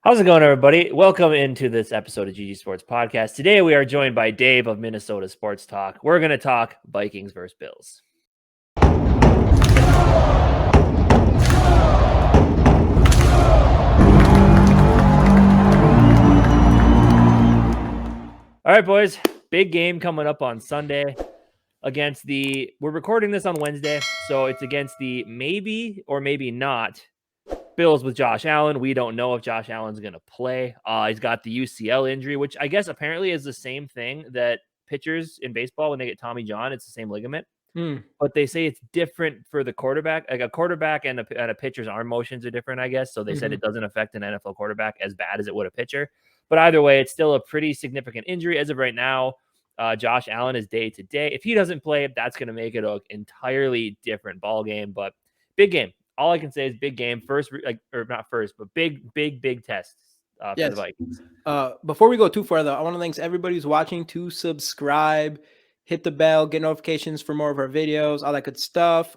How's it going, everybody? Welcome into this episode of GG Sports Podcast. Today, we are joined by Dave of Minnesota Sports Talk. We're going to talk Vikings versus Bills. All right, boys. Big game coming up on Sunday against we're recording this on Wednesday, so it's against the maybe or maybe not Bills with Josh Allen. We don't know if Josh Allen's going to play. He's got the UCL injury, which I guess apparently is the same thing that pitchers in baseball, when they get Tommy John, it's the same ligament. But they say it's different for the quarterback. Like a quarterback and a pitcher's arm motions are different, I guess. So they said it doesn't affect an NFL quarterback as bad as it would a pitcher. But either way, it's still a pretty significant injury as of right now. Josh Allen is day to day. If he doesn't play, that's going to make it an entirely different ball game. But big game. All I can say is big game. First, or not first, but big test for the Vikings. Before we go too far, though, I want to thank everybody who's watching to subscribe, hit the bell, get notifications for more of our videos, all that good stuff.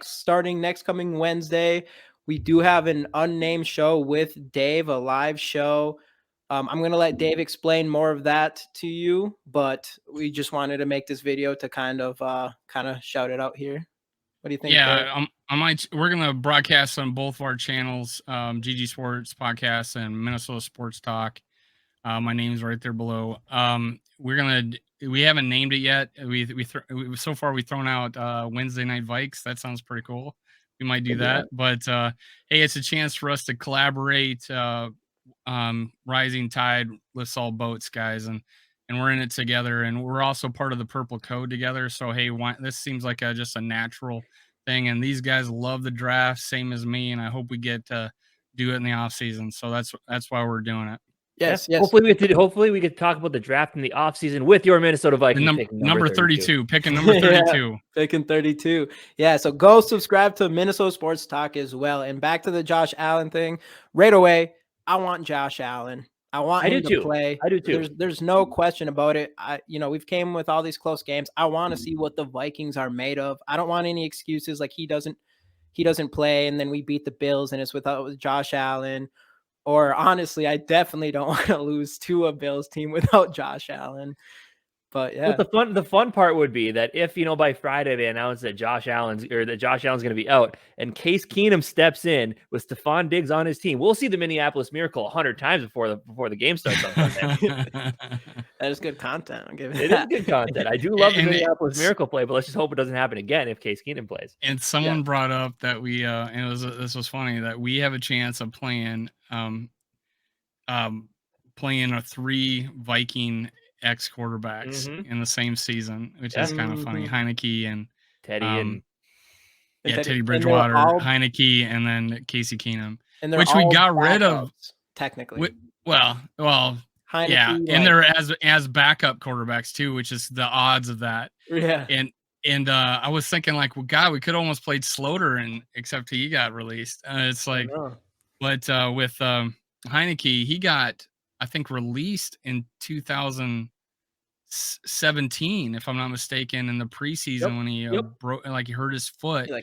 Starting next coming Wednesday, we do have an unnamed show with Dave, a live show. I'm going to let Dave explain more of that to you, but we just wanted to make this video to kind of shout it out here. What do you think? Yeah, we're going to broadcast on both of our channels, GG Sports Podcast and Minnesota Sports Talk. My name's right there below. We haven't named it yet. So far we've thrown out Wednesday Night Vikes. That sounds pretty cool. We might do that. But hey, it's a chance for us to collaborate. Rising tide lifts all boats, guys, and we're in it together, and we're also part of the Purple Code together. So hey, this seems like just a natural thing, and these guys love the draft, same as me, and I hope we get to do it in the off season. So that's why we're doing it. Yes. Hopefully we could talk about the draft in the offseason with your Minnesota Vikings picking number 32. Picking number 32. Picking 32. Yeah, so go subscribe to Minnesota Sports Talk as well. And back to the Josh Allen thing. Right away, I want Josh Allen. I want him to play. I do too. There's no question about it. We've came with all these close games. I want to see what the Vikings are made of. I don't want any excuses like he doesn't play and then we beat the Bills and it's without Josh Allen. Or honestly, I definitely don't want to lose to a Bills team without Josh Allen. But yeah, but the fun part would be that if by Friday they announce that Josh Allen's going to be out, and Case Keenum steps in with Stephon Diggs on his team, we'll see the Minneapolis Miracle 100 times before the game starts on Sunday. That is good content. I'll give it. It is good content. I do love the Minneapolis Miracle play, but let's just hope it doesn't hain again if Case Keenum plays. And someone brought up that we and this was funny that we have a chance of playing a 3 Viking ex-quarterbacks in the same season, which is kind of funny. Heineke and Teddy Teddy Bridgewater, Heineke, and then Casey Keenum, which we got rid of technically. Heineke, and they're as backup quarterbacks too, which is the odds of that. Yeah, and I was thinking like, well, God, we could almost played Sloter, and except he got released. It's like, but with Heineke, he got, I think, released in 2017, if I'm not mistaken, in the preseason when he broke, like he hurt his foot, I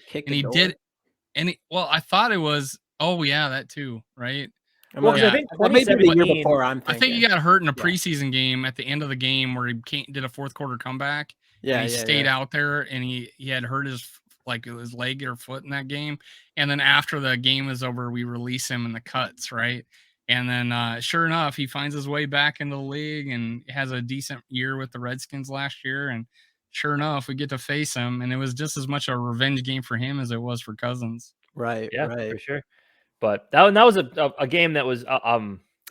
thought it was, that too, right? Well, I think maybe the year before. I think he got hurt in a preseason game at the end of the game where he did a fourth quarter comeback. Yeah, he stayed out there, and he had hurt his leg or foot in that game. And then after the game was over, we release him in the cuts, right? And then sure enough, he finds his way back into the league and has a decent year with the Redskins last year. And sure enough, we get to face him. And it was just as much a revenge game for him as it was for Cousins. Right. Yeah, right. for sure. But that was a game that was, I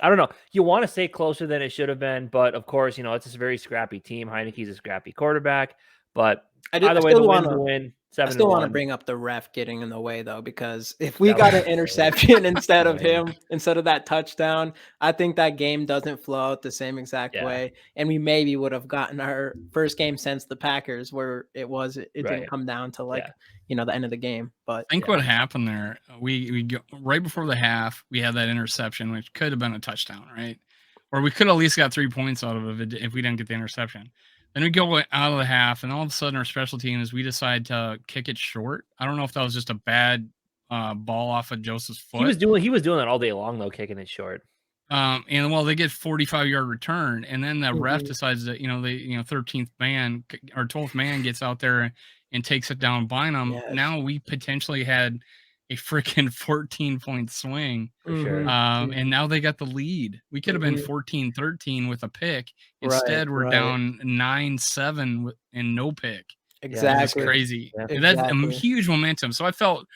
don't know. You want to say closer than it should have been. But of course, it's a very scrappy team. Heineke's a scrappy quarterback. But either way, the win's a win. I still want to bring up the ref getting in the way, though, because if we got an interception instead of that touchdown, I think that game doesn't flow out the same exact way. And we maybe would have gotten our first game since the Packers where it didn't come down to the end of the game. But think what happened there. We go, right before the half, we had that interception, which could have been a touchdown, right? Or we could at least got 3 points out of it if we didn't get the interception. Then we go out of the half, and all of a sudden our special teams, we decide to kick it short. I don't know if that was just a bad ball off of Joseph's foot. He was doing that all day long though, kicking it short. And well, they get 45-yard return, and then the ref decides that 13th man or 12th man gets out there and takes it down behind them. Yes. Now we potentially had a freaking 14-point swing. For sure. And now they got the lead. We could have been 14-13 with a pick. Instead, we're down 9-7 and no pick. Exactly. That's crazy. Yeah. That's a huge momentum. So I felt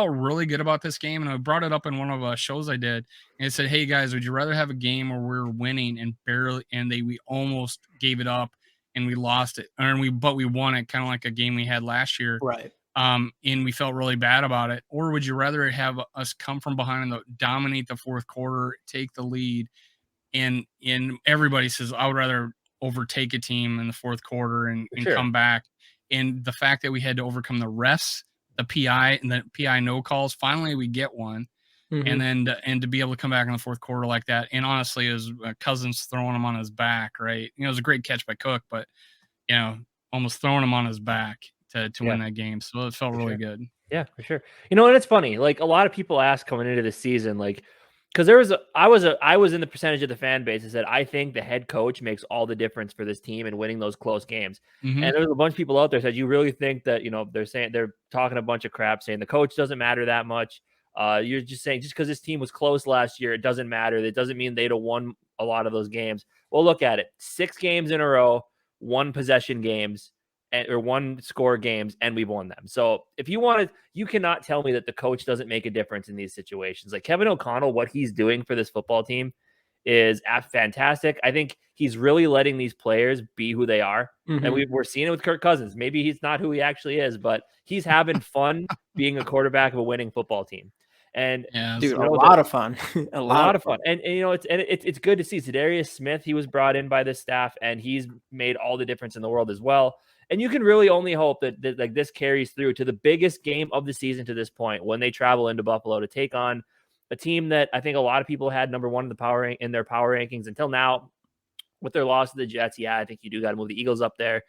really good about this game, and I brought it up in one of the shows I did. And it said, "Hey guys, would you rather have a game where we're winning and we almost gave it up and we lost it, but we won it, kind of like a game we had last year, right? And we felt really bad about it, or would you rather have us come from behind and dominate the fourth quarter, take the lead, and everybody says I would rather overtake a team in the fourth quarter and come back." And the fact that we had to overcome the refs, the PI, and the PI no calls, finally we get one. And then to be able to come back in the fourth quarter like that. And honestly, it was Cousins throwing him on his back, right? It was a great catch by Cook, but, almost throwing him on his back to win that game. So it felt really good. Yeah, for sure. And it's funny. Like, a lot of people ask coming into the season, like, because I was in the percentage of the fan base that said I think the head coach makes all the difference for this team and winning those close games. And there was a bunch of people out there said, you really think that they're talking a bunch of crap, saying the coach doesn't matter that much. You're just saying just because this team was close last year, it doesn't matter. That doesn't mean they'd have won a lot of those games. Well, look at it: 6 games in a row, 1 possession games, or 1 score games, and we've won them. So if you wanted, you cannot tell me that the coach doesn't make a difference in these situations. Like Kevin O'Connell, what he's doing for this football team is fantastic. I think he's really letting these players be who they are. And we're seeing it with Kirk Cousins. Maybe he's not who he actually is, but he's having fun being a quarterback of a winning football team. And dude, a lot of fun. a lot of fun. And it's good to see Za'Darius Smith. He was brought in by the staff, and he's made all the difference in the world as well. And you can really only hope that like this carries through to the biggest game of the season to this point, when they travel into Buffalo to take on a team that I think a lot of people had number 1 in their power rankings until now. With their loss to the Jets, I think you do got to move the Eagles up there.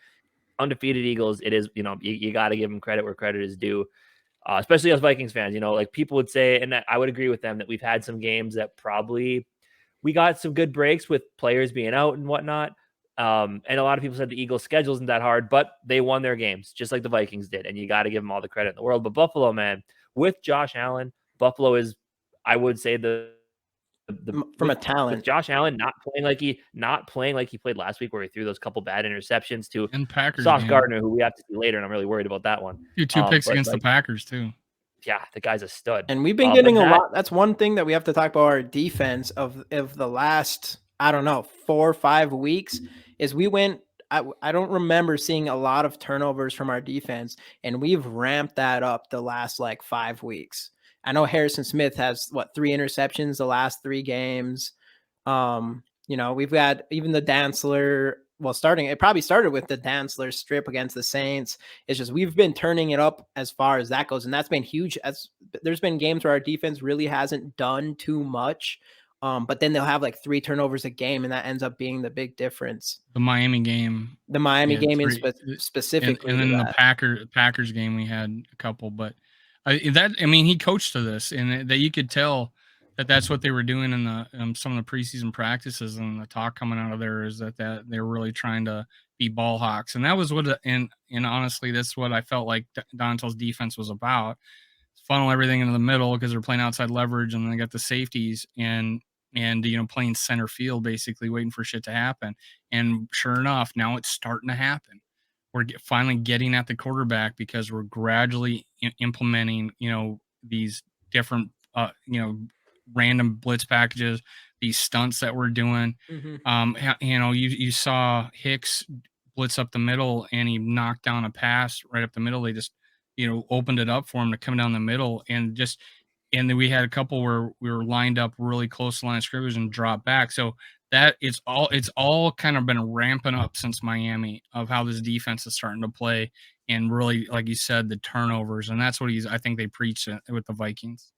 Undefeated Eagles, it is, you got to give them credit where credit is due. Especially as Vikings fans, like people would say, and I would agree with them, that we've had some games that probably we got some good breaks with players being out and whatnot. And a lot of people said the Eagles' schedule isn't that hard, but they won their games just like the Vikings did. And you got to give them all the credit in the world. But Buffalo, man, with Josh Allen, Buffalo is, I would say, from a talent, with Josh Allen not playing like he played last week, where he threw those couple bad interceptions to Sauce Gardner, who we have to see later, and I'm really worried about that one. 2 picks against the Packers too. Yeah, the guy's a stud. And we've been getting a lot. That's one thing that we have to talk about our defense of the last, I don't know, 4 or 5 weeks is we went. I don't remember seeing a lot of turnovers from our defense, and we've ramped that up the last 5 weeks. I know Harrison Smith has 3 interceptions the last 3 games. We've got even the Dantzler. Well, it probably started with the Dantzler strip against the Saints. It's just we've been turning it up as far as that goes, and that's been huge. There's been games where our defense really hasn't done too much, but then they'll have 3 turnovers a game, and that ends up being the big difference. The Miami game, specifically, and then the Packers game, we had a couple, but. He coached to this, and that you could tell that's what they were doing in the some of the preseason practices, and the talk coming out of there is that they were really trying to be ball hawks, and that was what. And honestly, that's what I felt like Donatel's defense was about: funnel everything into the middle because they're playing outside leverage, and they got the safeties and playing center field, basically waiting for shit to happen. And sure enough, now it's starting to happen. We're finally getting at the quarterback because we're gradually implementing, these different, random blitz packages, these stunts that we're doing. You saw Hicks blitz up the middle, and he knocked down a pass right up the middle. They just, opened it up for him to come down the middle, and then we had a couple where we were lined up really close to the line of scrimmage and dropped back. So that it's all kind of been ramping up since Miami of how this defense is starting to play, and really, like you said, the turnovers, and that's what I think they preach with the Vikings.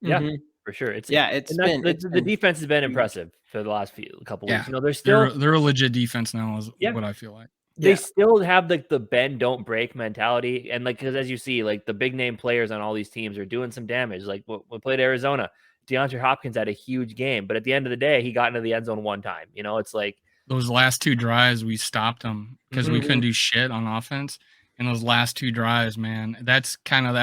Yeah, for sure. The defense has been impressive for the last couple weeks. They're still they're a legit defense now, is what I feel like. they still have like the bend don't break mentality, and like because as you see, like the big name players on all these teams are doing some damage. Like we played Arizona, DeAndre Hopkins had a huge game, but at the end of the day, he got into the end zone one time. You know, it's like those last 2 drives we stopped them because we couldn't do shit on offense. And those last 2 drives, man, that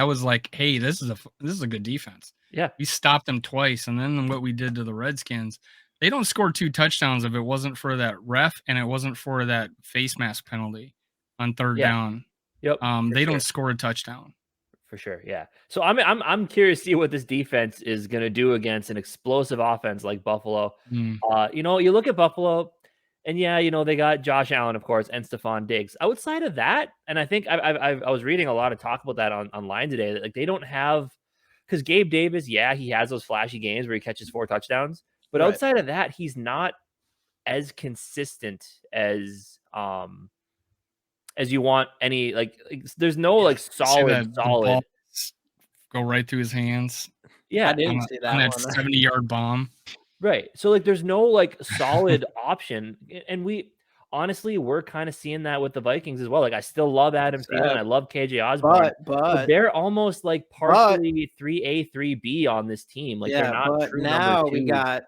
was like, hey, this is a good defense. Yeah, we stopped them twice, and then what we did to the Redskins, they don't score 2 touchdowns if it wasn't for that ref and it wasn't for that face mask penalty on 3rd down. Yep. They don't score a touchdown. For sure, yeah. So I'm curious to see what this defense is going to do against an explosive offense like Buffalo. You know, you look at Buffalo, and yeah, you know they got Josh Allen, of course, and Stephon Diggs. Outside of that, and I think I was reading a lot of talk about that online today. That like they don't have because Gabe Davis, yeah, he has those flashy games where he catches 4 touchdowns, but outside of that, he's not as consistent as you want any like there's no like solid go right through his hands. Yeah, I didn't see that on that 70-yard bomb. Right. So like there's no like solid option. And we're kind of seeing that with the Vikings as well. Like I still love Adam Thielen. I love KJ Osborne. But they're almost like partially 3A, 3B on this team. Like they're not but true now number 2. we got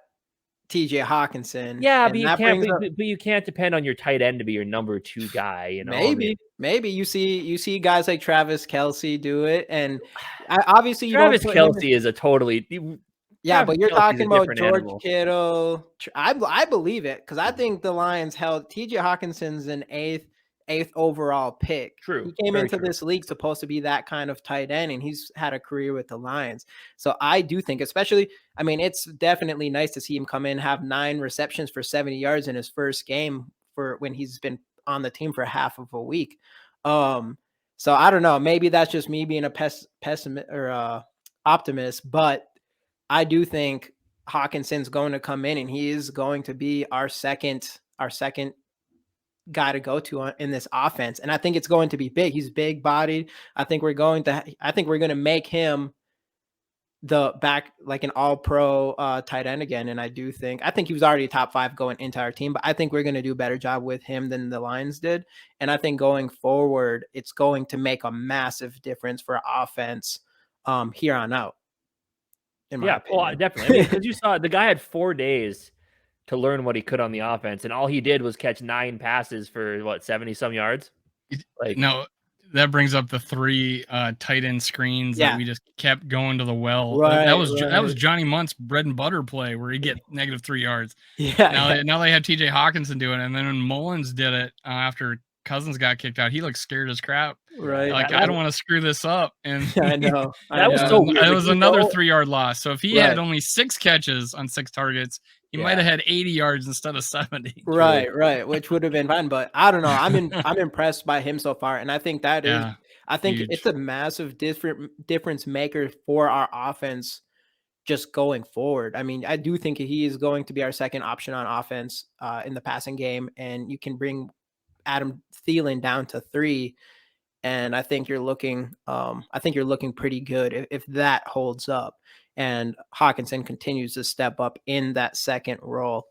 TJ Hawkinson. Yeah, but you can't depend on your tight end to be your number 2 guy. You know, maybe you see guys like Travis Kelce do it, and obviously Travis Kelce is a totally but you're talking about George Kittle. I believe it because I think the Lions held TJ Hawkinson's an eighth overall pick. True. He came into this league supposed to be that kind of tight end, and he's had a career with the Lions. So I do think, especially, I mean, it's definitely nice to see him come in, have 9 receptions for 70 yards in his first game for when he's been on the team for half of a week. So I don't know. Maybe that's just me being a pessimist or optimist, but I do think Hawkinson's going to come in and he is going to be our second guy to go to in this offense. And I think it's going to be big. He's big bodied. I think we're going to make him the back, like an all pro tight end again. And I think he was already top 5 going into our team, but I think we're going to do a better job with him than the Lions did. And I think going forward, it's going to make a massive difference for offense here on out. Well, definitely. Because you saw the guy had 4 days to learn what he could on the offense, and all he did was catch 9 passes for 70 some yards. Like no, that brings up the 3 tight end screens that we just kept going to the well. That was Johnny Munt's bread and butter play where he get -3 yards. Now they have TJ Hawkinson doing it, and then when Mullins did it after Cousins got kicked out, he looked scared as crap. Right. Like I don't want to screw this up. And I know. That was so weird. It was another 3-yard loss. So if he had only 6 catches on 6 targets, he might have had 80 yards instead of 70. Right. Which would have been fine. But I don't know. I'm impressed by him so far. And I think it's a massive difference maker for our offense just going forward. I mean, I do think he is going to be our second option on offense in the passing game. And you can bring Adam Thielen down to 3. And I think you're looking pretty good if that holds up and Hawkinson continues to step up in that second role.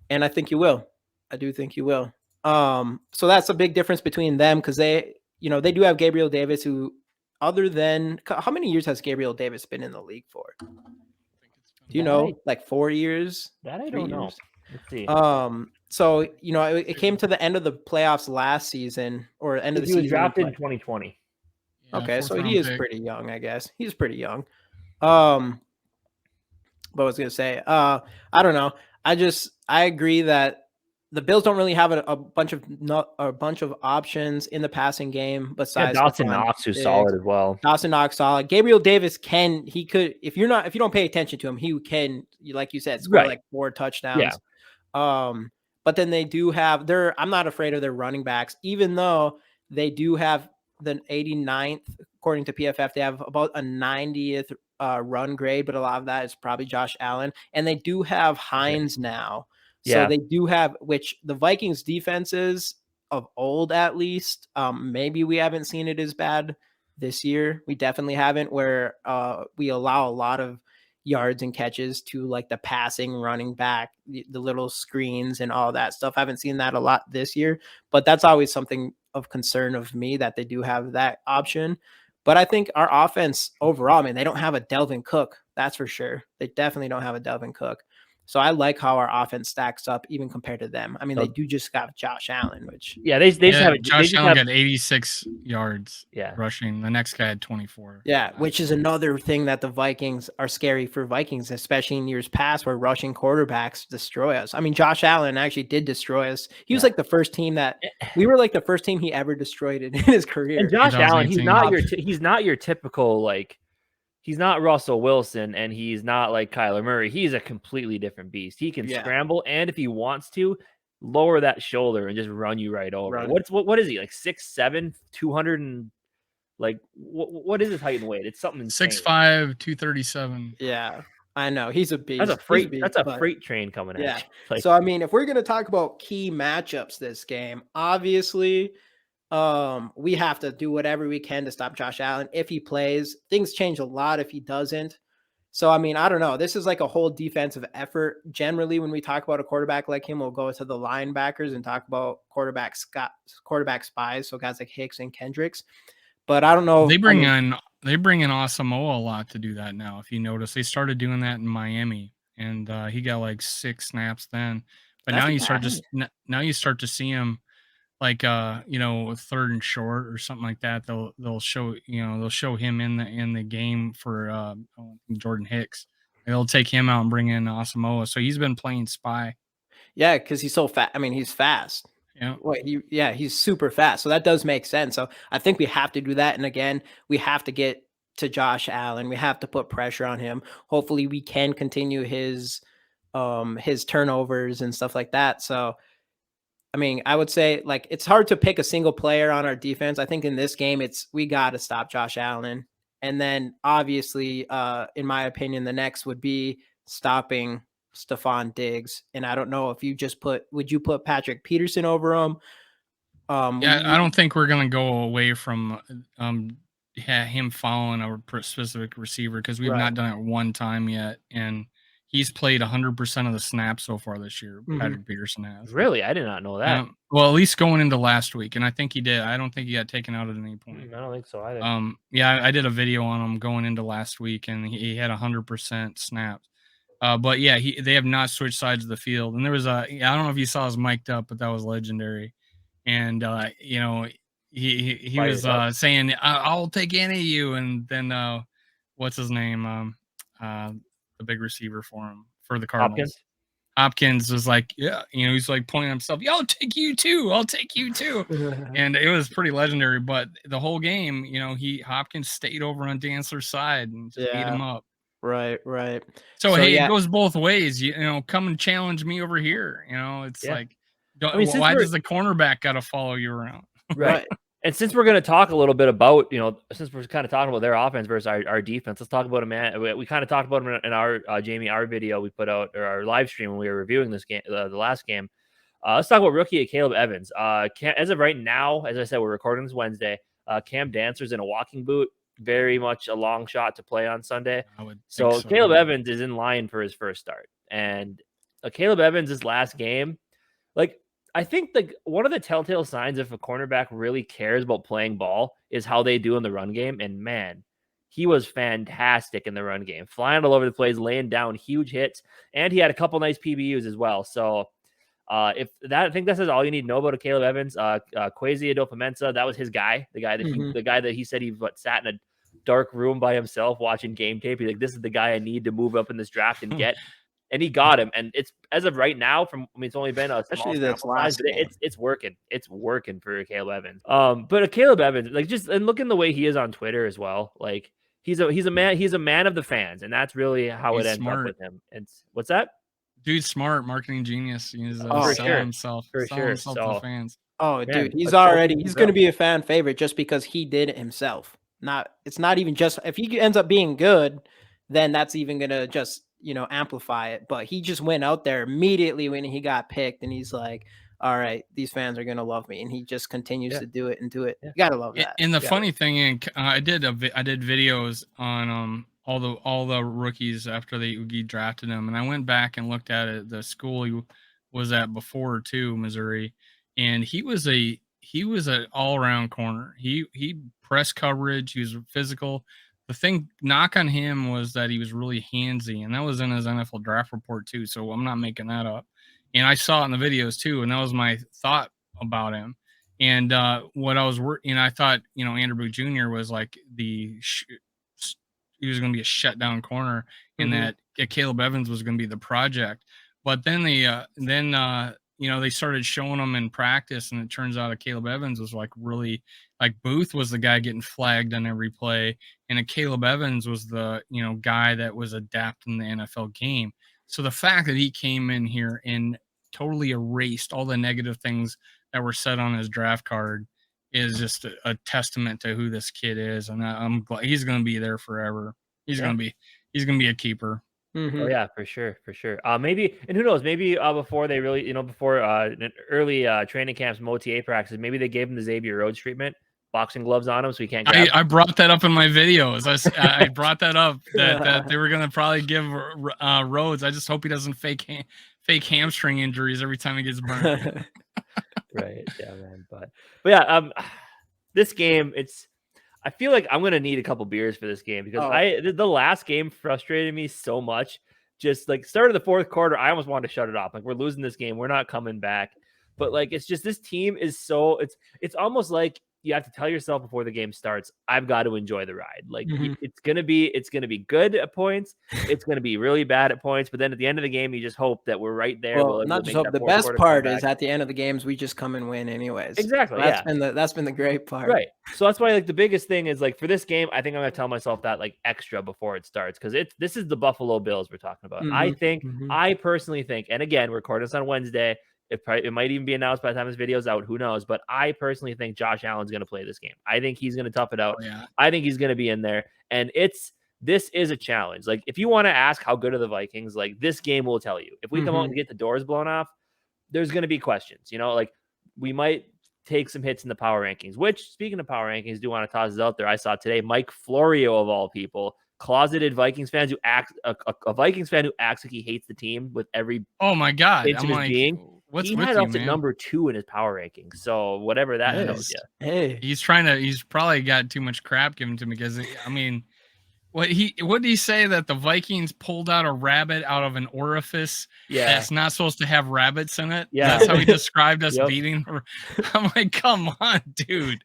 And I think you will. I do think you will. So that's a big difference between them because they do have Gabriel Davis, who other than how many years has Gabriel Davis been in the league for? Do you know, like 4 years? That I don't know. Let's see. So, it came to the end of the playoffs last season or end of the season. He was drafted in 2020. Okay, so he is pretty young, I guess. He's pretty young. But I was going to say, I don't know. I agree that the Bills don't really have a bunch of options in the passing game besides Dawson Knox, who's solid as well. Dawson Knox solid. Gabriel Davis if you don't pay attention to him, he can, like you said, score like 4 touchdowns. Yeah. But then they do have I'm not afraid of their running backs, even though they do have the 89th, according to PFF, they have about a 90th run grade, but a lot of that is probably Josh Allen. And they do have Hines now. So they do have, which the Vikings defenses of old, at least, maybe we haven't seen it as bad this year. We definitely haven't, where we allow a lot of yards and catches to like the passing running back, the little screens and all that stuff. I haven't seen that a lot this year, but that's always something of concern of me that they do have that option. But I think our offense overall, I mean, they don't have a Delvin Cook. That's for sure. They definitely don't have a Delvin Cook. So I like how our offense stacks up even compared to them. I mean, they do just got Josh Allen, which they just have Josh Allen got 86 yards rushing. The next guy had 24. Yeah, which is another thing that the Vikings are scary for Vikings, especially in years past where rushing quarterbacks destroy us. I mean, Josh Allen actually did destroy us. He was like the first team that we were like the first team he ever destroyed in his career. And Josh Allen, he's not your typical like. He's not Russell Wilson, and he's not like Kyler Murray. He's a completely different beast. He can scramble, and if he wants to, lower that shoulder and just run you right over. What is he, like 6'7", 200 and like what is his height and weight? It's something insane. 6'5", 237. Yeah, I know. He's a beast. That's a freight train coming at you. Like, so I mean, if we're gonna talk about key matchups this game, obviously we have to do whatever we can to stop Josh Allen. If he plays, things change a lot if he doesn't. So, I mean, I don't know. This is like a whole defensive effort. Generally, when we talk about a quarterback like him, we'll go to the linebackers and talk about quarterback spies. So guys like Hicks and Kendricks. But I don't know. They bring in Asamoah a lot to do that now. If you notice, they started doing that in Miami, and he got like 6 snaps then. But now you start to see him like third and short or something like that. They'll show him in the game for Jordan Hicks. They'll take him out and bring in Asamoah. So he's been playing spy. Yeah, because he's so fast. I mean, he's fast. Yeah. He's super fast. So that does make sense. So I think we have to do that. And again, we have to get to Josh Allen. We have to put pressure on him. Hopefully we can continue his turnovers and stuff like that. So I mean, I would say like it's hard to pick a single player on our defense. I think in this game, we got to stop Josh Allen. And then obviously, in my opinion, the next would be stopping Stephon Diggs. And I don't know if would you put Patrick Peterson over him? I don't think we're going to go away from him following a specific receiver because we've not done it one time yet. And he's played 100% of the snaps so far this year. Patrick Peterson has. Really? I did not know that. Well, at least going into last week, and I think he did. I don't think he got taken out at any point. I don't think so either. I did a video on him going into last week, and he had 100% snaps. But yeah, they have not switched sides of the field. And there was I don't know if you saw us mic'd up, but that was legendary. And he was saying, "I'll take any of you," and then what's his name? The big receiver for the Cardinals. Hopkins was like, he's like pointing at himself, "Yeah, I'll take you too. I'll take you too." And it was pretty legendary. But the whole game, Hopkins stayed over on Dantzler's side and just beat him up. Right. So hey, it goes both ways. Come and challenge me over here. It's like, why does the cornerback got to follow you around? Right. And since we're going to talk a little bit about, since we're kind of talking about their offense versus our defense, let's talk about them. We kind of talked about them in our our video we put out, or our live stream when we were reviewing this game, the last game. Let's talk about rookie Caleb Evans. As of right now, as I said, we're recording this Wednesday. Cam Dantzler's in a walking boot, very much a long shot to play on Sunday. So Caleb Evans is in line for his first start, and Caleb Evans' last game, like. I think one of the telltale signs if a cornerback really cares about playing ball is how they do in the run game. And man, he was fantastic in the run game, flying all over the place, laying down huge hits, and he had a couple nice PBUs as well. So I think that says all you need to know about Caleb Evans. Kwesi Adofo-Mensah, that was his guy, the guy that he said he sat in a dark room by himself watching game tape. He's like, this is the guy I need to move up in this draft and get. And he got him, and it's as of right now. It's only been a small sample size, but it's working. It's working for Caleb Evans. But Caleb Evans, and look in the way he is on Twitter as well. Like he's a man of the fans, and that's really how it ends up with him. And what's that? Dude's smart, marketing genius. He's selling himself to the fans. Oh, dude, he's going to be a fan favorite just because he did it himself. It's not even just if he ends up being good, then that's even going to just amplify it. But he just went out there immediately when he got picked, and he's like, all right, these fans are going to love me. And he just continues to do it and do it. You got to love that. And the funny thing, I did videos on all the rookies after he drafted him. And I went back and looked at it, the school he was at before too, Missouri, and he was an all around corner. He press coverage. He was physical. The thing knock on him was that he was really handsy, and that was in his NFL draft report too. So I'm not making that up. And I saw it in the videos too, and that was my thought about him. And what I was and I thought, Andrew Booth Jr. was like he was going to be a shutdown corner, and that Caleb Evans was going to be the project. But then they started showing him in practice, and it turns out that Caleb Evans was like really like Booth was the guy getting flagged on every play, and Caleb Evans was the guy that was adapting the NFL game. So the fact that he came in here and totally erased all the negative things that were said on his draft card is just a testament to who this kid is, and I'm glad he's going to be there forever. He's going to be a keeper. Oh yeah, for sure. Maybe, and who knows? Maybe before they really, before early training camps, OTA practices, maybe they gave him the Xavier Rhodes treatment, boxing gloves on him, so he can't. I brought that up in my videos. I brought that up that they were going to probably give Rhodes. I just hope he doesn't fake hamstring injuries every time he gets burned. Right. Yeah, man. But yeah, this game, I feel like I'm gonna need a couple beers for this game because the last game frustrated me so much. Just like start of the fourth quarter, I almost wanted to shut it off. Like, we're losing this game, we're not coming back. But like, it's just this team is so it's almost like you have to tell yourself before the game starts, I've got to enjoy the ride. Like it's gonna be good at points, it's gonna be really bad at points, but then at the end of the game, you just hope that we're right there. Well, not just hope. The best part is at the end of the games, we just come and win anyways. Exactly. That's been the great part. Right. So that's why like the biggest thing is like for this game, I think I'm gonna tell myself that like extra before it starts because this is the Buffalo Bills we're talking about. I personally think, and again, we're recording this on Wednesday. It might even be announced by the time this video's out. Who knows? But I personally think Josh Allen's going to play this game. I think he's going to tough it out. I think he's going to be in there. And this is a challenge. Like, if you want to ask how good are the Vikings, like, this game will tell you. If we come out and get the doors blown off, there's going to be questions. Like, we might take some hits in the power rankings, which, speaking of power rankings, do want to toss this out there. I saw today Mike Florio, of all people, closeted Vikings fans who a Vikings fan who acts like he hates the team with every inch of his being. What's he with had you, up to man? number 2 in his power rankings. So whatever that tells you. Hey, he's probably got too much crap given to him because I mean, what did he say that the Vikings pulled out a rabbit out of an orifice that's not supposed to have rabbits in it? Yeah, that's how he described us beating. I'm like, come on, dude,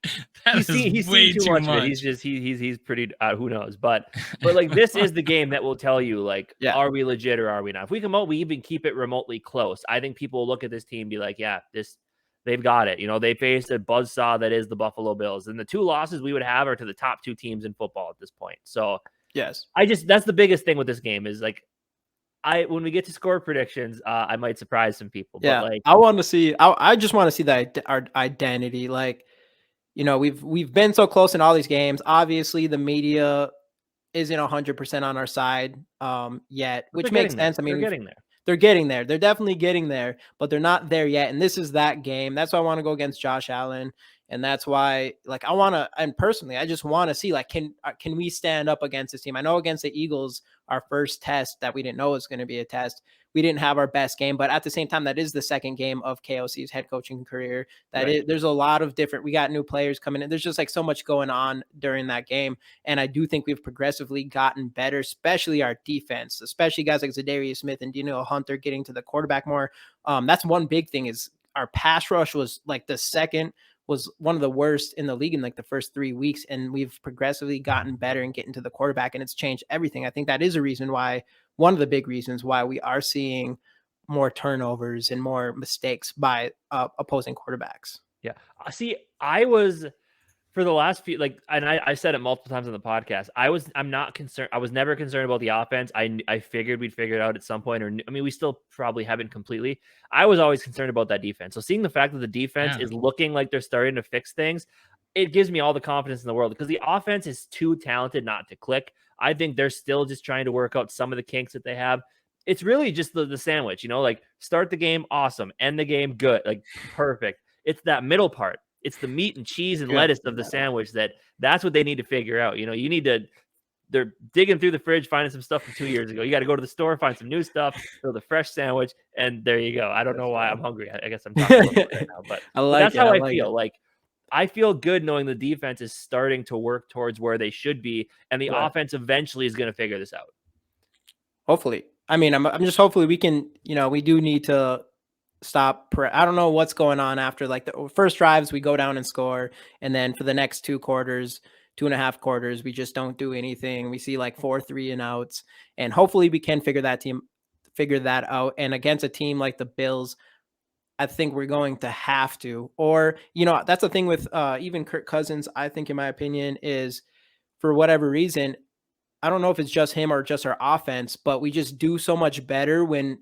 he's way too much. He's pretty. Who knows? But like this is the game that will tell you like, are we legit or are we not? If we come out, we even keep it remotely close. I think people will look at this team and be like, yeah, they've got it. They faced a buzzsaw that is the Buffalo Bills, and the 2 losses we would have are to the top 2 teams in football at this point. So. Yes. That's the biggest thing with this game is like when we get to score predictions, I might surprise some people. Yeah. But like I just want to see our identity. Like, we've been so close in all these games. Obviously the media isn't 100% on our side yet, which makes sense. I mean, they're getting there. They're definitely getting there, but they're not there yet. And this is that game. That's why I want to go against Josh Allen. And that's why, like, and personally, I just want to see, like, can we stand up against this team? I know against the Eagles, our first test that we didn't know was going to be a test, we didn't have our best game, but at the same time, that is the second game of KOC's head coaching career. There's a lot of we got new players coming in. There's just like so much going on during that game. And I do think we've progressively gotten better, especially our defense, especially guys like Zadarius Smith and Daniel Hunter getting to the quarterback more. That's one big thing is our pass rush was like was one of the worst in the league in like the first 3 weeks. And we've progressively gotten better and getting to the quarterback, and it's changed everything. I think that is one of the big reasons why we are seeing more turnovers and more mistakes by opposing quarterbacks. Yeah. See, I was for the last few, like, and I said it multiple times on the podcast. I'm not concerned. I was never concerned about the offense. I figured we'd figure it out at some point, we still probably haven't completely. I was always concerned about that defense. So seeing the fact that the defense is looking like they're starting to fix things, it gives me all the confidence in the world because the offense is too talented not to click. I think they're still just trying to work out some of the kinks that they have. It's really just the sandwich, like start the game awesome, end the game good, like perfect. It's that middle part. It's the meat and cheese and lettuce of the sandwich that's what they need to figure out. You need to they're digging through the fridge, finding some stuff from 2 years ago. You got to go to the store, find some new stuff, build a fresh sandwich, and there you go. I don't know why I'm hungry. I guess I'm talking about right now, but that's how I feel. Like, I feel good knowing the defense is starting to work towards where they should be, and the offense eventually is going to figure this out. Hopefully. I mean, I'm just hopefully we can, we do need to stop. I don't know what's going on after like the first drives, we go down and score. And then for the next 2 quarters, 2.5 quarters, we just don't do anything. We see like 4 3 and outs, and hopefully we can figure that out. And against a team like the Bills, I think we're going to have to, or, that's the thing with even Kirk Cousins, I think, in my opinion, is for whatever reason, I don't know if it's just him or just our offense, but we just do so much better when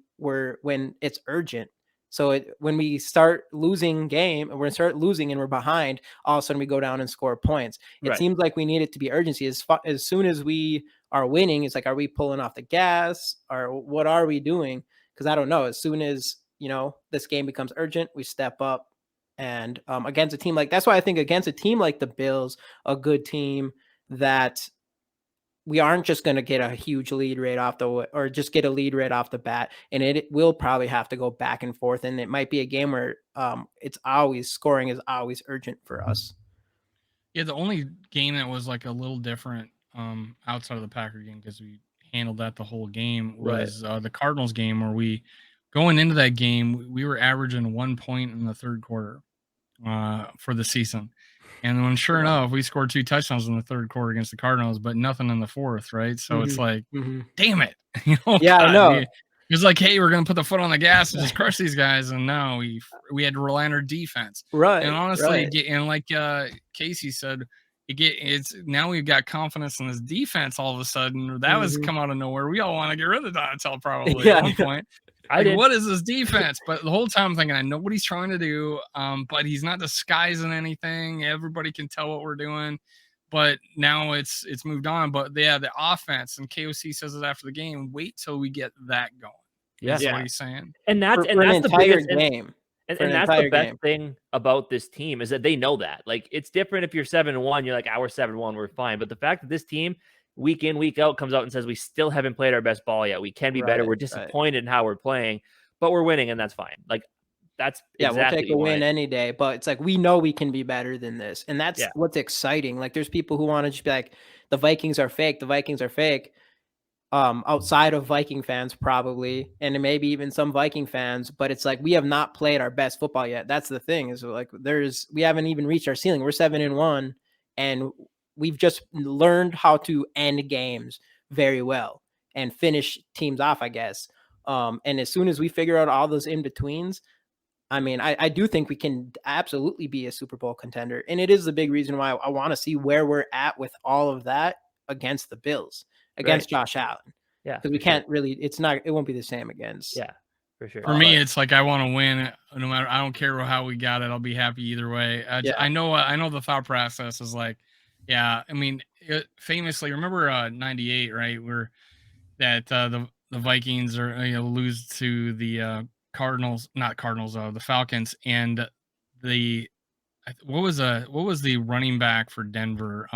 it's urgent. So when we start losing and we're behind, all of a sudden we go down and score points. It seems like we need it to be urgency. As soon as we are winning, it's like, are we pulling off the gas or what are we doing? Because I don't know. As soon as, this game becomes urgent, we step up. And against a team that's why I think against a team like the Bills, a good team that we aren't just going to get a huge lead right off or just get a lead right off the bat. And it will probably have to go back and forth. And it might be a game where scoring is always urgent for us. Yeah. The only game that was like a little different outside of the Packer game, because we handled that the whole game, was the Cardinals game, where going into that game, we were averaging 1 point in the third quarter for the season. And when sure enough, we scored 2 touchdowns in the third quarter against the Cardinals, but nothing in the fourth, right? So it's like, damn it. I know. It was like, hey, we're going to put the foot on the gas and just crush these guys. And no, we had to rely on our defense. Right. And honestly, and like Casey said, now we've got confidence in this defense all of a sudden. That was come out of nowhere. We all want to get rid of Donatell probably at one point. What is this defense? But the whole time I'm thinking, I know what he's trying to do, but he's not disguising anything. Everybody can tell what we're doing. But now it's moved on. But the offense, and KOC says it after the game, wait till we get that going. That's what he's saying. And that's the entire game. And that's the best thing about this team, is that they know that. Like, it's different if you're 7-1, you're like, we're 7-1, we're fine. But the fact that this team, week in, week out, comes out and says, we still haven't played our best ball yet. We can be better. We're disappointed in how we're playing, but we're winning, and that's fine. Like, that's exactly we'll take a win any day. But it's like, we know we can be better than this. And that's what's exciting. Like, there's people who want to just be like, the Vikings are fake. The Vikings are fake. Outside of Viking fans, probably, and maybe even some Viking fans, but it's like, we have not played our best football yet. That's the thing, is like, we haven't even reached our ceiling. We're 7-1, and we've just learned how to end games very well and finish teams off, I guess. And as soon as we figure out all those in-betweens, I mean, I do think we can absolutely be a Super Bowl contender. And it is the big reason why I want to see where we're at with all of that against the Bills, against Josh Allen. Yeah. Because we can't really, it won't be the same against. Yeah, for sure. For me, it's like, I want to win no matter, I don't care how we got it. I'll be happy either way. I know the thought process is like, I mean, famously, remember 98, right? Where that the Vikings lose to the the Falcons, and what was the running back for Denver?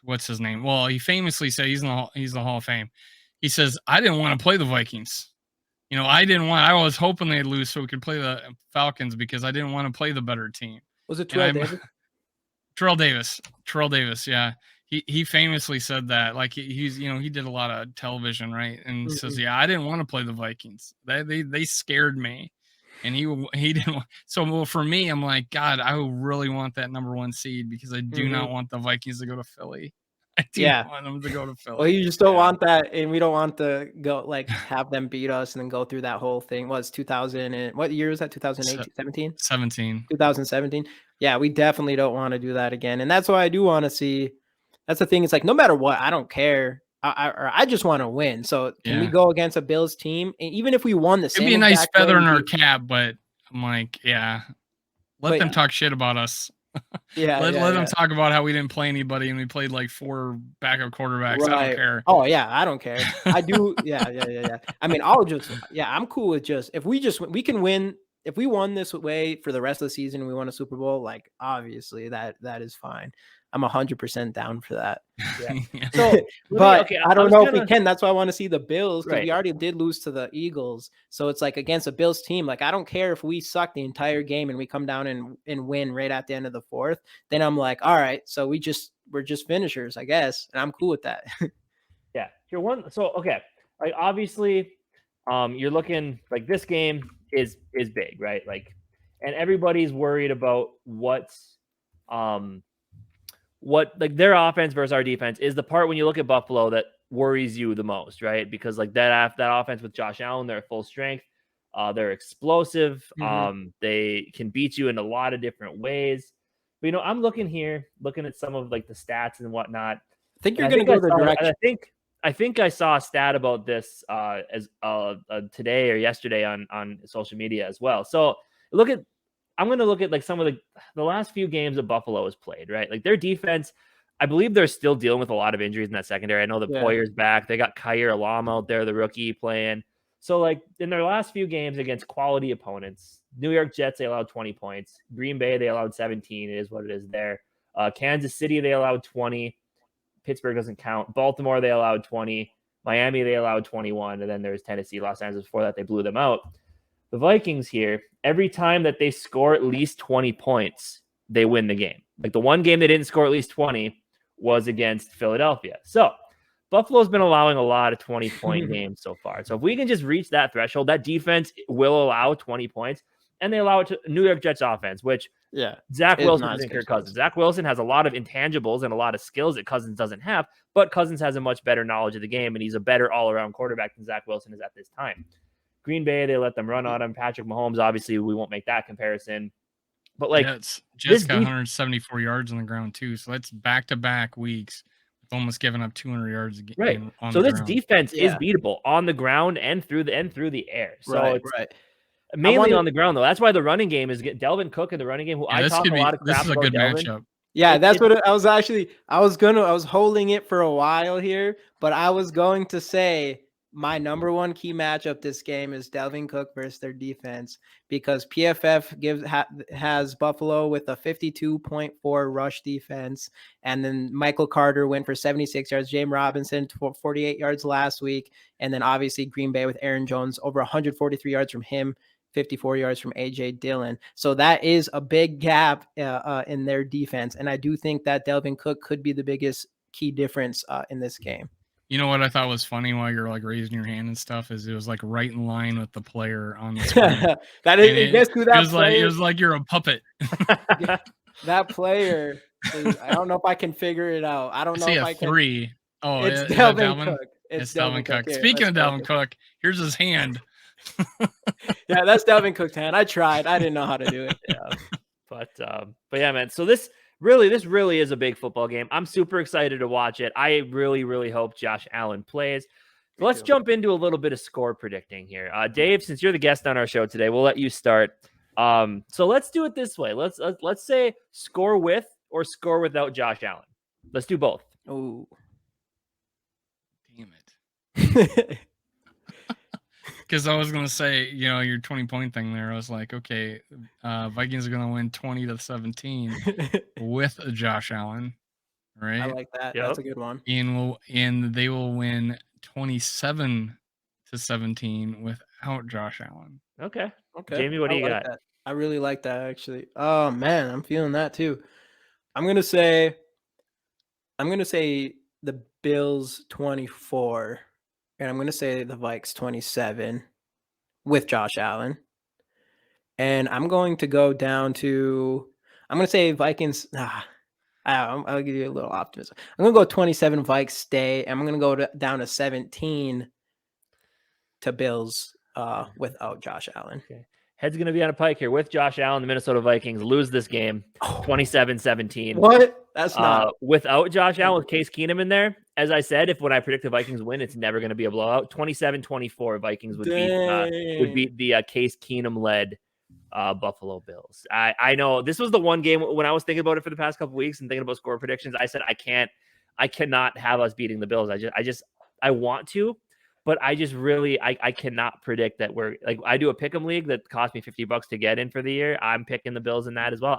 What's his name? Well, he famously said, he's the Hall of Fame. He says, I didn't want to play the Vikings. I was hoping they'd lose so we could play the Falcons, because I didn't want to play the better team. Was it Terrell Davis? Terrell Davis. Yeah. He famously said that, like, he did a lot of television, right? And says, I didn't want to play the Vikings. They scared me. And he didn't. So for me, I'm like, God, I really want that number 1 seed, because I do not want the Vikings to go to Philly. I do not want them to go to Philly. Well, you just don't want that, and we don't want to go have them beat us and then go through that whole thing. Was 2000 and what year was that? 2008, 17? 2017. Yeah, we definitely don't want to do that again, and that's why I do want to see. That's the thing. It's like, no matter what, I don't care. I just want to win. So can we go against a Bills team? And even if we won the same, it'd be a nice feather in our cap, but I'm like, let them talk shit about us. Let them talk about how we didn't play anybody and we played like 4 backup quarterbacks. Right. I don't care. Oh yeah, I don't care. I do. Yeah. I mean, I'm cool with if we can win. If we won this way for the rest of the season and we won a Super Bowl, like, obviously that is fine. I'm 100% down for that. Yeah. Yeah. So, But I don't know if we gonna- can. That's why I want to see the Bills, because we Right. already did lose to the Eagles. So it's like against a Bills team. Like, I don't care if we suck the entire game and we come down and win right at the end of the fourth. Then I'm like, all right, so we're just finishers, I guess, and I'm cool with that. Yeah, you're one. So okay, like obviously, you're looking like this game is big, right? Like, and everybody's worried about what like their offense versus our defense is the part when you look at Buffalo that worries you the most, right? Because like that offense with Josh Allen, they're at full strength, they're explosive, they can beat you in a lot of different ways. But I'm looking at some of like the stats and whatnot. I think you're going to go the direction. I think I saw a stat about this as today or yesterday on social media as well. So I'm going to look at like some of the last few games that Buffalo has played, right? Like their defense, I believe they're still dealing with a lot of injuries in that secondary. I know that Poyer's back. They got Kyer Alam out there, the rookie, playing. So like in their last few games against quality opponents, New York Jets, they allowed 20 points. Green Bay, they allowed 17. It is what it is there. Kansas City, they allowed 20. Pittsburgh doesn't count. Baltimore, they allowed 20. Miami, they allowed 21. And then there's Tennessee, Los Angeles. Before that, they blew them out. The Vikings here, every time that they score at least 20 points, they win the game. Like the one game they didn't score at least 20 was against Philadelphia. So Buffalo's been allowing a lot of 20-point games so far. So if we can just reach that threshold, that defense will allow 20 points, and they allow it to New York Jets offense, which Zach Wilson isn't Kirk Cousins. Zach Wilson has a lot of intangibles and a lot of skills that Cousins doesn't have, but Cousins has a much better knowledge of the game, and he's a better all-around quarterback than Zach Wilson is at this time. Green Bay, they let them run on him. Patrick Mahomes, obviously, we won't make that comparison. But like, Jets got 174 yards on the ground too, so that's back-to-back weeks. Almost giving up 200 yards again. Right. So this defense is beatable on the ground and through the air. So it's mainly on the ground though. That's why the running game is getting Delvin Cook in the running game. Who I talk a lot of crap about. This is a good matchup. Yeah, that's what I was holding it for a while here, but I was going to say my number one key matchup this game is Delvin Cook versus their defense, because PFF has Buffalo with a 52.4 rush defense, and then Michael Carter went for 76 yards, James Robinson for 48 yards last week, and then obviously Green Bay with Aaron Jones over 143 yards from him, 54 yards from AJ Dillon. So that is a big gap in their defense, and I do think that Delvin Cook could be the biggest key difference in this game. You know what I thought was funny while you're like raising your hand and stuff is it was like right in line with the player on the screen. It was like you're a puppet. That player, I don't know if I can figure it out. I don't know if I can. 3. Oh, it's Delvin Cook. It's Delvin Cook. Speaking of Delvin Cook, here's his hand. Yeah, that's Delvin Cook's hand. I tried. I didn't know how to do it. Yeah. But yeah, man. So this really is a big football game. I'm super excited to watch it. I really, really hope Josh Allen plays. So let's jump into a little bit of score predicting here. Dave, since you're the guest on our show today, we'll let you start. So let's do it this way. Let's say score with or score without Josh Allen. Let's do both. Oh, damn it. Because I was going to say, your 20-point thing there. I was like, okay, Vikings are going to win 20-17 with Josh Allen, right? I like that. Yep. That's a good one. And they will win 27-17 without Josh Allen. Okay. Jamie, what do you got? That. I really like that, actually. Oh, man, I'm feeling that, too. I'm going to say the Bills 24. And I'm going to say the Vikes 27 with Josh Allen. And I'm going to go down to, I'm going to say Vikings. I'll give you a little optimism. I'm going to go 27 Vikes stay. And I'm going to go down to 17 to Bills without Josh Allen. Okay. Head's going to be on a pike here with Josh Allen. The Minnesota Vikings lose this game 27-17. What? That's not. Without Josh Allen, with Case Keenum in there. As I said, when I predict the Vikings win, it's never going to be a blowout. 27-24 Vikings would beat the Case Keenum-led Buffalo Bills. I know this was the one game when I was thinking about it for the past couple of weeks and thinking about score predictions. I said I cannot have us beating the Bills. I want to. but I just really I cannot predict that we're like I do a pick'em league that cost me $50 to get in for the year. I'm picking the Bills in that as well.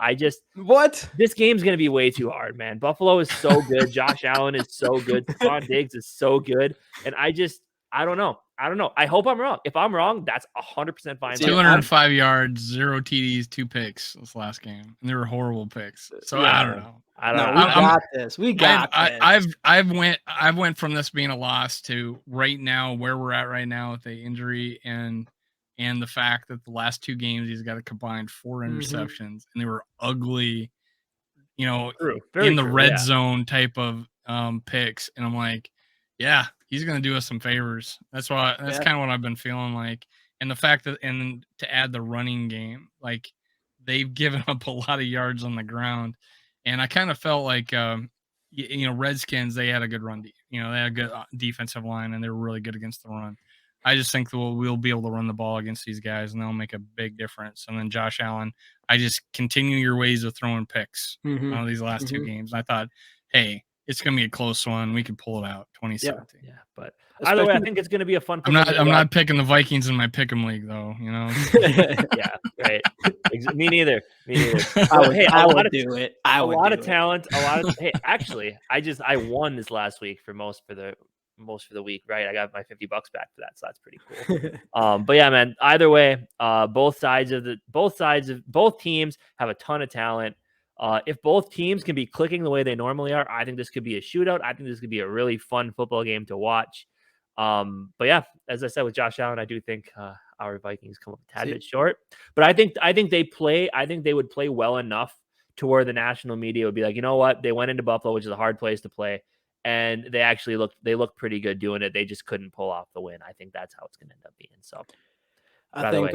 This game's gonna be way too hard, man. Buffalo is so good. Josh Allen is so good. Stephon Diggs is so good, and I don't know. I hope I'm wrong. If I'm wrong, that's 100% fine. 205 yards, 0 TDs, 2 picks this last game, and they were horrible picks. So I don't know. We got this. I've went from this being a loss to right now where we're at right now with the injury and the fact that the last 2 games he's got a combined 4 interceptions and they were ugly, in the red zone type of picks. And I'm like, yeah, he's gonna do us some favors. That's kind of what I've been feeling like. And the fact that to add the running game, like they've given up a lot of yards on the ground. And I kind of felt like, Redskins, they had a good run. They had a good defensive line, and they were really good against the run. I just think that we'll be able to run the ball against these guys, and they'll make a big difference. And then Josh Allen, I just continue your ways of throwing picks on these last 2 games. I thought, hey, it's going to be a close one. We could pull it out, 2017. Yeah, but either way, I think it's going to be a fun. I'm not picking the Vikings in my pick'em league, though. Yeah, right. Me neither. I would do it. A lot of talent. Hey, actually, I won this last week for most for the week, right? I got my $50 back for that, so that's pretty cool. But yeah, man. Either way, both teams have a ton of talent. If both teams can be clicking the way they normally are, I think this could be a shootout. I think this could be a really fun football game to watch. But yeah, as I said with Josh Allen, I do think our Vikings come up a tad bit short. But I think they would play well enough to where the national media would be like, you know what? They went into Buffalo, which is a hard place to play, and they actually looked pretty good doing it. They just couldn't pull off the win. I think that's how it's going to end up being. So. I think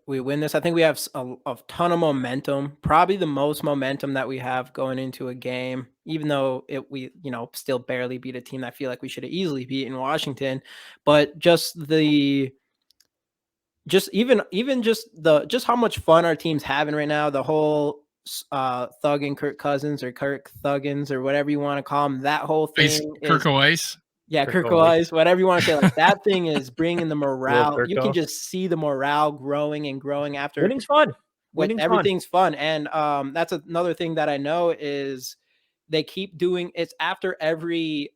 we win this. I think we have a ton of momentum, probably the most momentum that we have going into a game, even though we still barely beat a team that I feel like we should have easily beat in Washington. But just how much fun our team's having right now, the whole thugging Kirk Cousins or Kirk Thuggins or whatever you want to call him, that whole thing. Kirk Weiss. Yeah, Kirk Weiss, whatever you want to say. Like that thing is bringing the morale. You can just see the morale growing and growing after. Winning's fun. Everything's fun. And that's another thing that I know is they keep doing. It's after every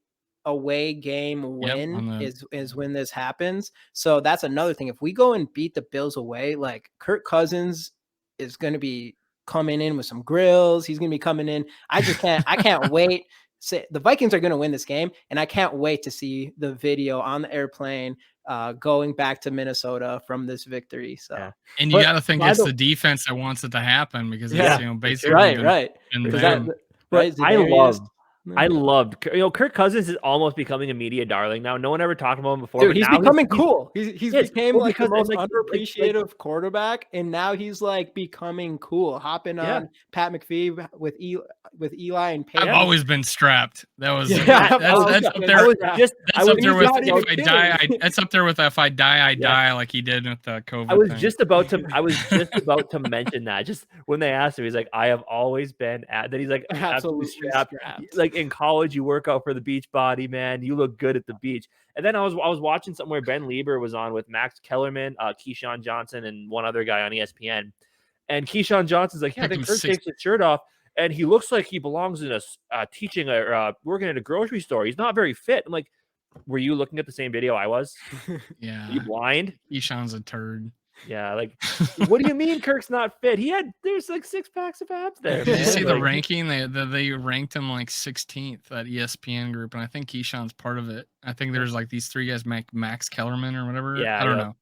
away game win is when this happens. So that's another thing. If we go and beat the Bills away, like Kirk Cousins is going to be coming in with some grills. He's going to be coming in. I can't wait. The Vikings are going to win this game, and I can't wait to see the video on the airplane going back to Minnesota from this victory. So, and you got to think it's the defense that wants it to happen because it's basically right. I loved Kirk Cousins is almost becoming a media darling now. No one ever talked about him before. Dude, he's becoming cool. He's became like the most underappreciated quarterback, and now he's like becoming cool, hopping on Pat McPhee with Eli and Peyton. I've always been strapped. That was that's up there. That's up there with if I die. That's up there with if I die, I die, like he did with the COVID. I was just about to mention that. Just when they asked him, he's like, "I have always been at." Then he's like, "Absolutely strapped." Like in college, you work out for the beach body, man. You look good at the beach. And then I was watching something where Ben Lieber was on with Max Kellerman, Keyshawn Johnson, and one other guy on ESPN. And Keyshawn Johnson's like, "Yeah, I think Kirk takes his shirt off, and he looks like he belongs in a teaching or working at a grocery store. He's not very fit." I'm like, "Were you looking at the same video I was? Yeah, Are you blind? Keyshawn's a turd." Yeah, like, what do you mean Kirk's not fit? There's like 6 packs of abs there. Did you see the ranking? They ranked him like 16th at ESPN group, and I think Keyshawn's part of it. I think there's like these 3 guys, Max Kellerman or whatever. Yeah, I don't know.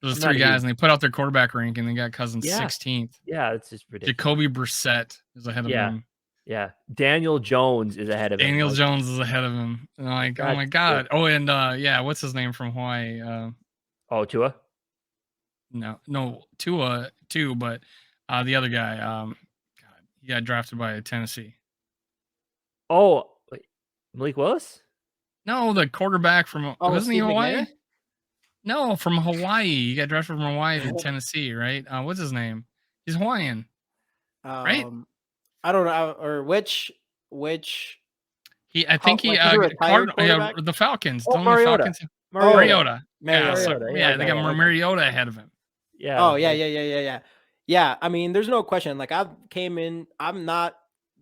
Those 3 guys, and they put out their quarterback ranking. They got Cousins 16th. Yeah, it's just ridiculous. Jacoby Brissett is ahead of him. Yeah, Daniel Jones is ahead of him. Daniel Jones is ahead of him. And I'm like, oh my god. Oh, and what's his name from Hawaii? Tua. No, Tua too, but the other guy, God, he got drafted by Tennessee. Oh, wait, Malik Willis? No, the quarterback from wasn't he Hawaii? McNair? No, from Hawaii. He got drafted from Hawaii to Tennessee, right? What's his name? He's Hawaiian, right? I don't know, or which. I think the Falcons. Oh, Don't the Falcons? Mariota. Mariota. Yeah, they got Mariota ahead of him. Yeah. Oh yeah. Yeah, I mean, there's no question. Like I'm not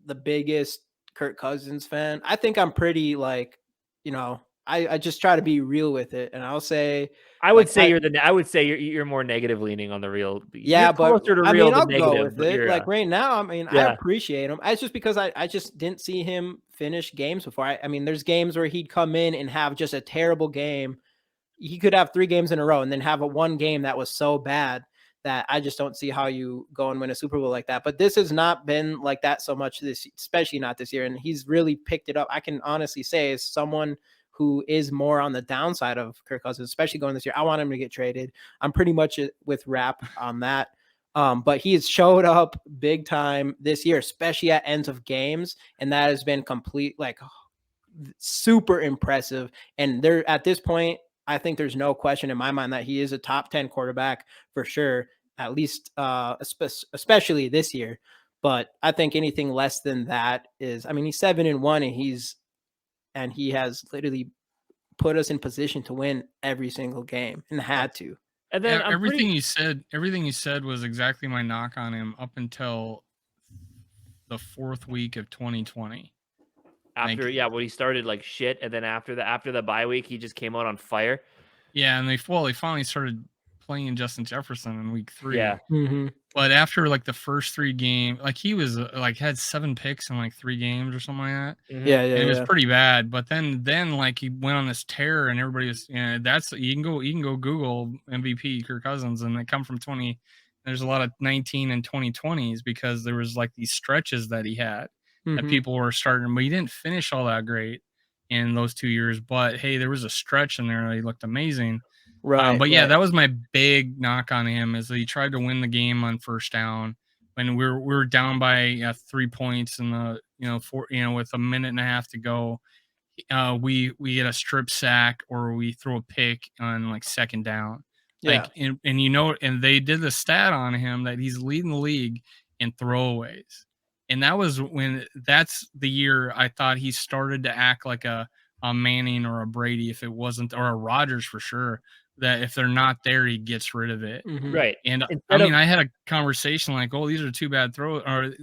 the biggest Kirk Cousins fan. I think I'm pretty like, I just try to be real with it, and I'll say I would say you're more negative leaning on the real. Yeah, you're closer to real than negative. Go with it. Like right now, I mean, I appreciate him. It's just because I just didn't see him finish games before. I mean, there's games where he'd come in and have just a terrible game. He could have 3 games in a row and then have one game that was so bad that I just don't see how you go and win a Super Bowl like that. But this has not been like that so much especially not this year. And he's really picked it up. I can honestly say, as someone who is more on the downside of Kirk Cousins, especially going this year, I want him to get traded. I'm pretty much with Rap on that. But he has showed up big time this year, especially at ends of games. And that has been super impressive. And there at this point, I think there's no question in my mind that he is a top 10 quarterback for sure, at least especially this year. But I think anything less than that is, I mean, he's 7-1 and he has literally put us in position to win every single game and had to. And then everything you said was exactly my knock on him up until the 4th week of 2020. When he started like shit, and then after the bye week, he just came out on fire. Yeah, and they finally started playing Justin Jefferson in week 3. Yeah. Mm-hmm. But after like the first 3 games, like he was like had 7 picks in like 3 games or something like that. Mm-hmm. Yeah. And it was pretty bad. But then like he went on this tear, and everybody was, you can go Google MVP Kirk Cousins, and they come from 20. There's a lot of 19 and 2020s because there was like these stretches that he had that people were starting, but he didn't finish all that great in those 2 years. But hey, there was a stretch in there that he looked amazing. Right. But that was my big knock on him, is that he tried to win the game on first down when we were down by 3 points in the with a minute and a half to go. We get a strip sack or we throw a pick on like second down. Yeah. And they did the stat on him that he's leading the league in throwaways. And that's the year I thought he started to act like a Manning or a Brady, if it wasn't, or a Rodgers for sure, that if they're not there, he gets rid of it. Mm-hmm. Right. And I had a conversation like, oh, these are 2 bad throws, or,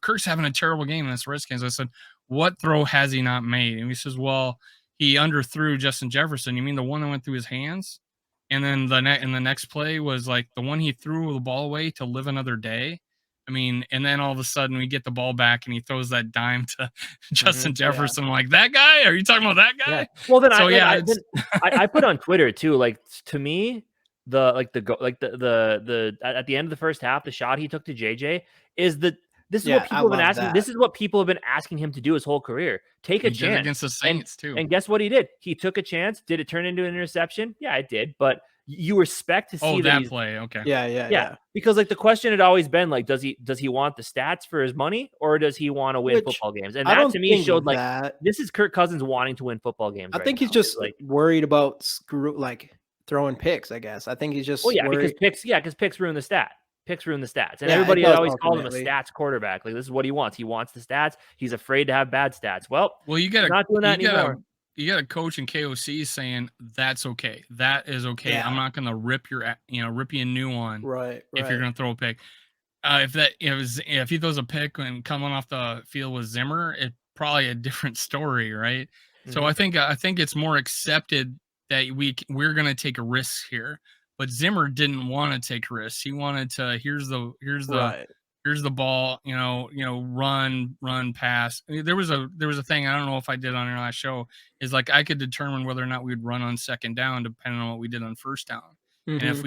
Kirk's having a terrible game in this Redskins. I said, what throw has he not made? And he says, well, he underthrew Justin Jefferson. You mean the one that went through his hands? And then the next play was like the one he threw the ball away to live another day. I mean, and then all of a sudden we get the ball back and he throws that dime to Justin Jefferson. Yeah. Like, that guy? Are you talking about that guy? Yeah. Well, then I put on Twitter too. Like, to me, at the end of the first half, the shot he took to JJ is this is what people have been asking. That. This is what people have been asking him to do his whole career. Take a chance against the Saints too. And guess what he did? He took a chance. Did it turn into an interception? Yeah, it did. But you respect to see that play. Okay. Yeah. Because like the question had always been like, does he want the stats for his money, or does he want to win football games? And that to me showed like this is Kirk Cousins wanting to win football games. I think he's just like worried about throwing picks. I guess I think he's just worried. because picks ruin the stat. Picks ruin the stats, and everybody had always called him a stats quarterback. Like, this is what he wants. He wants the stats. He's afraid to have bad stats. Well, you got not doing that anymore. You got a coach in KOC saying that's okay. That is okay. Yeah. I'm not going to rip you a new one. Right. If you're going to throw a pick, if he throws a pick and coming off the field with Zimmer, it's probably a different story, right? Mm-hmm. So I think it's more accepted that we're going to take a risk here. But Zimmer didn't want to take risks. He wanted to here's the ball, run, pass. There was a thing, I don't know if I did on our last show, is like I could determine whether or not we'd run on second down depending on what we did on first down. Mm-hmm. And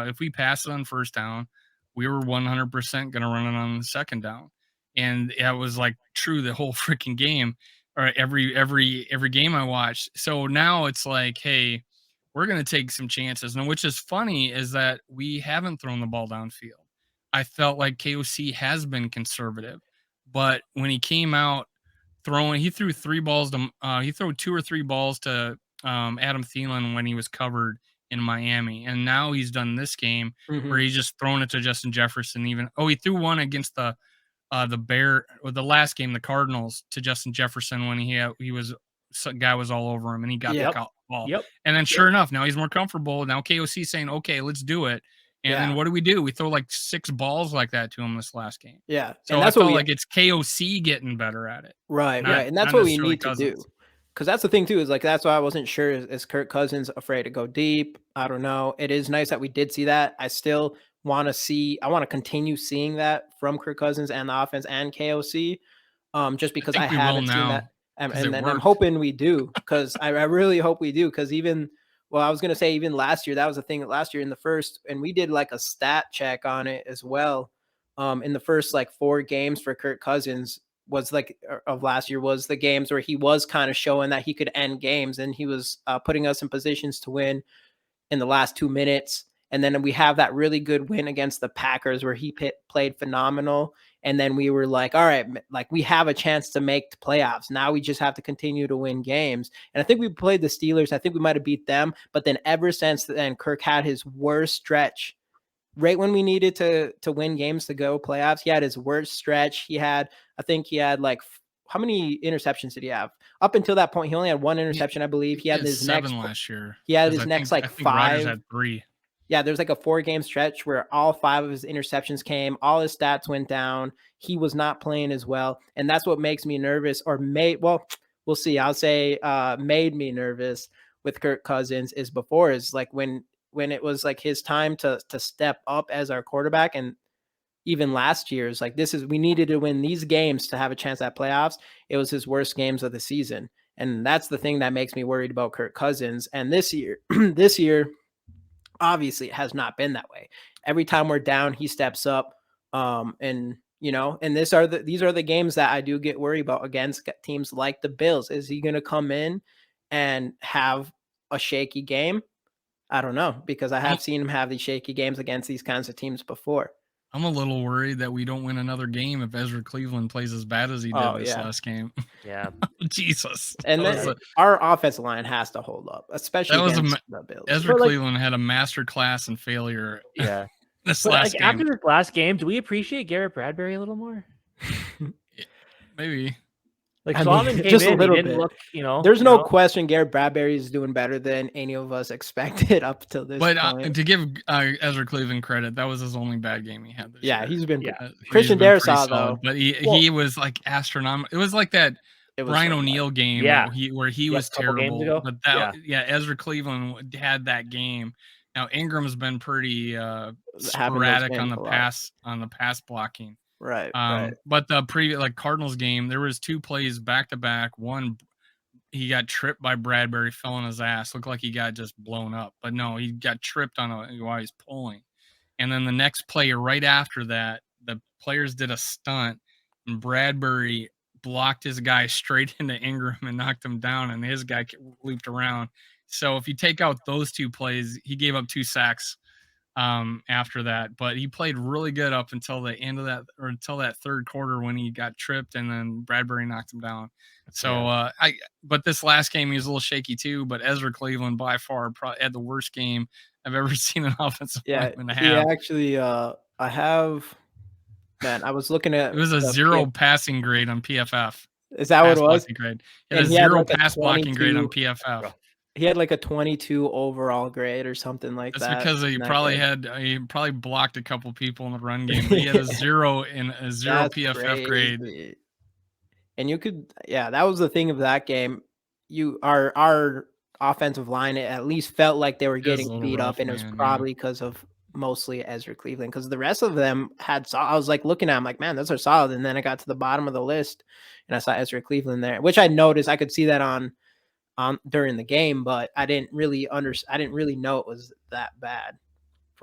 if we passed it on first down, we were 100% going to run it on the second down. And that was like true the whole freaking game, or every game I watched. So now it's like, hey, we're going to take some chances. And which is funny is that we haven't thrown the ball downfield. I felt like KOC has been conservative, but when he came out throwing, he threw 3 balls to, he threw 2 or 3 balls to Adam Thielen when he was covered in Miami. And now he's done this game where he's just thrown it to Justin Jefferson. He threw one against the last game, the Cardinals, to Justin Jefferson when he was guy was all over him and he got the ball. Yep. And then sure enough, now he's more comfortable. Now KOC saying, okay, let's do it. And then what do? We throw like 6 balls like that to him this last game. Yeah. So I felt like it's KOC getting better at it. Right. And that's what we need to do. Because that's the thing too, is like, that's why I wasn't sure, is Kirk Cousins afraid to go deep? I don't know. It is nice that we did see that. I still want to continue seeing that from Kirk Cousins and the offense and KOC. Just because I haven't seen that. And then I'm hoping we do, because I really hope we do. Because I was going to say even last year, that was the thing last year in the first, and we did like a stat check on it as well. In the first like 4 games for Kirk Cousins of last year was the games where he was kind of showing that he could end games, and he was putting us in positions to win in the last 2 minutes. And then we have that really good win against the Packers where he played phenomenal. And then we were like, all right, like we have a chance to make the playoffs. Now we just have to continue to win games. And I think we played the Steelers. I think we might have beat them. But then ever since then, Kirk had his worst stretch. Right when we needed to win games to go playoffs, he had his worst stretch. I think he had like, how many interceptions did he have? Up until that point, he only had 1 interception, I believe. He had his 7 last year. He had his next like 5. Rodgers had 3. Yeah, there's like a 4-game stretch where all 5 of his interceptions came. All his stats went down. He was not playing as well. And that's what makes me nervous, we'll see. I'll say made me nervous with Kirk Cousins is like when it was like his time to step up as our quarterback. And even last year's like, we needed to win these games to have a chance at playoffs. It was his worst games of the season. And that's the thing that makes me worried about Kirk Cousins. And this year, obviously, it has not been that way. Every time we're down, he steps up. And these are the games that I do get worried about against teams like the Bills. Is he going to come in and have a shaky game? I don't know, because I have seen him have these shaky games against these kinds of teams before. I'm a little worried that we don't win another game if Ezra Cleveland plays as bad as he did this last game. Yeah. Jesus. And then our offensive line has to hold up, especially against the Bills. Ezra Cleveland had a master class in failure. Yeah. This last game. After this last game, do we appreciate Garrett Bradbury a little more? Maybe. Like Solomon came in, he didn't look, There's no question Garrett Bradbury is doing better than any of us expected up till this point. But to give Ezra Cleveland credit, that was his only bad game he had this year. He's been Christian Darrisaw, though. But he was like astronomical. It was like that Brian O'Neill game where he was terrible. But Ezra Cleveland had that game. Now Ingram's been pretty sporadic on the pass blocking. Right. But the previous Cardinals game, there was 2 plays back to back. One, he got tripped by Bradbury, fell on his ass, looked like he got just blown up. But no, he got tripped while he's pulling. And then the next play right after that, the players did a stunt, and Bradbury blocked his guy straight into Ingram and knocked him down, and his guy looped around. So if you take out those 2 plays, he gave up 2 sacks. After that, but he played really good up until the end of that, or until that 3rd quarter when he got tripped and then Bradbury knocked him down. So but this last game he was a little shaky too. But Ezra Cleveland by far probably had the worst game I've ever seen an offensive lineman have. Yeah, actually, I was looking at it was a 0 passing grade on PFF. Is that what it was? Grade. It had a 0 pass blocking grade on PFF. He had like a 22 overall grade or something like that. That's because he probably blocked a couple people in the run game. But he had a 0 in a 0 PFF grade. And you could, that was the thing of that game. Our offensive line, it at least felt like they were getting beat up, and it was probably because of mostly Ezra Cleveland. Because the rest of them I was like looking at them like, man, those are solid. And then I got to the bottom of the list, and I saw Ezra Cleveland there, which I noticed. I could see that on during the game, but I didn't really know it was that bad.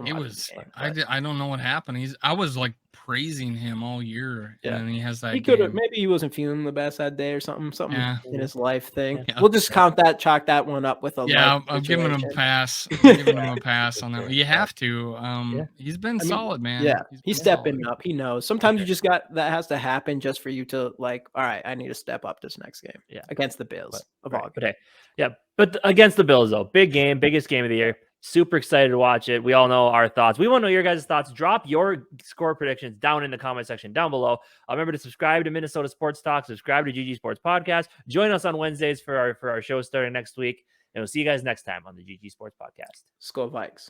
It was. I don't know what happened. I was like praising him all year, and then he has that. He could have. Maybe he wasn't feeling the best that day or something in his life thing. Yeah. We'll just chalk that one up with a. I'm giving him a pass. I'm giving him a pass on that. You have to. He's been solid, man. Yeah, he's stepping up. He knows. Sometimes you just that has to happen just for you to like. All right, I need to step up this next game. Against the Bills of all. But against the Bills though, big game, biggest game of the year. Super excited to watch it. We all know our thoughts. We want to know your guys' thoughts. Drop your score predictions down in the comment section down below. Remember to subscribe to Minnesota Sports Talk. Subscribe to GG Sports Podcast. Join us on Wednesdays for our show starting next week. And we'll see you guys next time on the GG Sports Podcast. Skol Vikes.